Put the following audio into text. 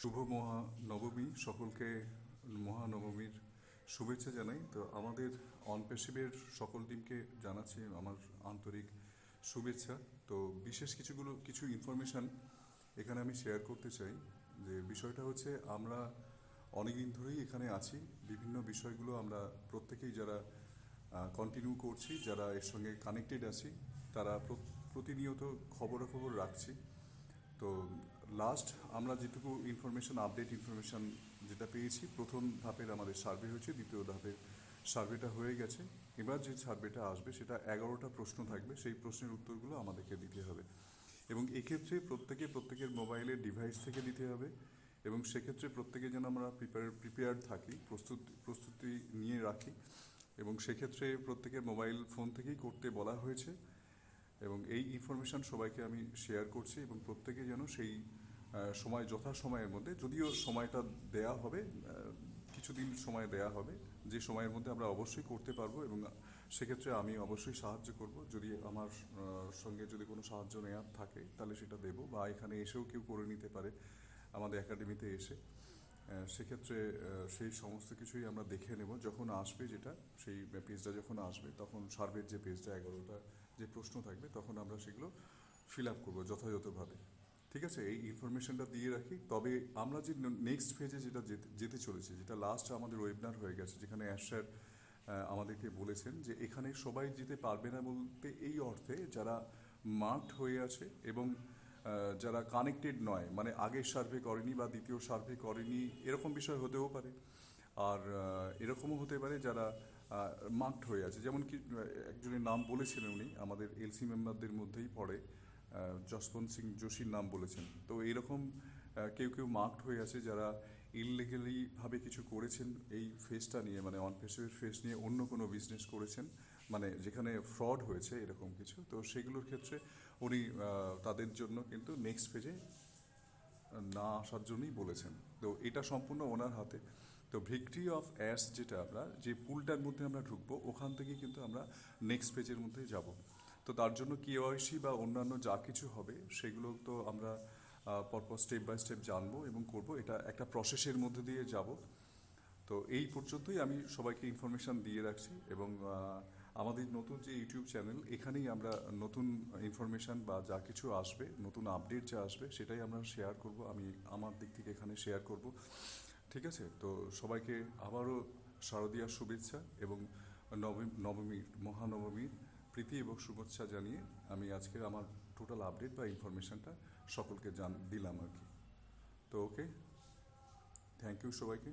শুভ মহানবমী, সকলকে মহানবমীর শুভেচ্ছা জানাই। তো আমাদের অনপেশিভের সকল টিমকে জানাচ্ছি আমার আন্তরিক শুভেচ্ছা। তো বিশেষ কিছু ইনফরমেশান এখানে আমি শেয়ার করতে চাই। যে বিষয়টা হচ্ছে, আমরা অনেক দিন ধরেই এখানে আছি। বিভিন্ন বিষয়গুলো আমরা প্রত্যেকেই যারা কন্টিনিউ করছি, যারা এর সঙ্গে কানেক্টেড আছি, তারা প্রতিনিয়ত খবরাখবর রাখছি। তো লাস্ট আমরা যেটুকু আপডেট ইনফরমেশন যেটা পেয়েছি, প্রথম ধাপের আমাদের সার্ভে হয়েছে, দ্বিতীয় ধাপের সার্ভেটা হয়ে গেছে। এবার যে সার্ভেটা আসবে সেটা 11টা প্রশ্ন থাকবে, সেই প্রশ্নের উত্তরগুলো আমাদেরকে দিতে হবে। এবং এক্ষেত্রে প্রত্যেকের মোবাইলের ডিভাইস থেকে দিতে হবে। এবং সেক্ষেত্রে প্রত্যেকে যেন আমরা প্রিপেয়ার্ড থাকি, প্রস্তুতি নিয়ে রাখি। এবং সেক্ষেত্রে প্রত্যেকের মোবাইল ফোন থেকেই করতে বলা হয়েছে। এবং এই ইনফরমেশান সবাইকে আমি শেয়ার করছি, এবং প্রত্যেকে যেন সেই যথাসময়ের মধ্যে, যদিও সময়টা দেয়া হবে, কিছুদিন সময় দেয়া হবে, যে সময়ের মধ্যে আমরা অবশ্যই করতে পারবো। এবং সেক্ষেত্রে আমি অবশ্যই সাহায্য করব। যদি আমার সঙ্গে যদি কোনো সাহায্য নেওয়ার থাকে তাহলে সেটা দেব, বা এখানে এসেও কেউ করে নিতে পারে আমাদের একাডেমিতে এসে। সেক্ষেত্রে সেই সমস্ত কিছুই আমরা দেখে নেব যখন আসবে, যেটা সেই পেজটা যখন আসবে, তখন সার্ভের যে পেজটা 11টা যে প্রশ্ন থাকবে, তখন আমরা সেগুলো ফিল আপ করবো যথাযথভাবে। ঠিক আছে, এই ইনফরমেশনটা দিয়ে রাখি। তবে আমরা যে নেক্সট ফেজে যেটা যেতে চলেছে, যেটা লাস্ট আমাদের ওয়েবিনার হয়ে গেছে, যেখানে স্যার আমাদেরকে বলেছেন যে এখানে সবাই যেতে পারবে না, বলতে এই অর্থে যারা মার্কড হয়ে আছে এবং যারা কানেক্টেড নয়, মানে আগের সার্ভে করেনি বা দ্বিতীয় সার্ভে করেনি, এরকম বিষয় হতেও পারে। আর এরকমও হতে পারে যারা মার্কড হয়ে আছে, যেমন কি একজনের নাম বলেছিলেন, উনি আমাদের এলসি মেম্বারদের মধ্যেই পড়ে, যশবন্ত সিং যোশীর নাম বলেছেন। তো এইরকম কেউ মার্কড হয়ে আছে যারা ইললিগালিভাবে কিছু করেছেন এই ফেসটা নিয়ে, মানে অনপেশিভের ফেস নিয়ে অন্য কোনো বিজনেস করেছেন, মানে যেখানে ফ্রড হয়েছে এরকম কিছু। তো সেগুলোর ক্ষেত্রে উনি তাদের জন্য কিন্তু নেক্সট পেজে না আসার জন্যই বলেছেন। তো এটা সম্পূর্ণ ওনার হাতে। তো ভিক্টরি অফ অ্যাডস, যেটা আমরা যে পুলটার মধ্যে আমরা ঢুকবো, ওখান থেকেই কিন্তু আমরা নেক্সট পেজের মধ্যে যাব। তো তার জন্য কেওয়াইসি বা অন্যান্য যা কিছু হবে সেগুলো তো আমরা পরপর স্টেপ বাই স্টেপ জানবো এবং করব। এটা একটা প্রসেসের মধ্যে দিয়ে যাব। তো এই পর্যন্তই আমি সবাইকে ইনফরমেশান দিয়ে রাখছি। এবং আমাদের নতুন যে ইউটিউব চ্যানেল, এখানেই আমরা নতুন ইনফরমেশান বা যা কিছু আসবে, নতুন আপডেট যা আসবে, সেটাই আমরা শেয়ার করব। আমি আমার দিক থেকে এখানে শেয়ার করব। ঠিক আছে, তো সবাইকে আবারও শারদীয়ার শুভেচ্ছা এবং নবমীর মহানবমীর প্রীতি এবং শুভেচ্ছা জানিয়ে আমি আজকের আমার টোটাল আপডেট বা ইনফরমেশানটা সকলকে দিলাম আর কি। তো ওকে, থ্যাংক ইউ সবাইকে।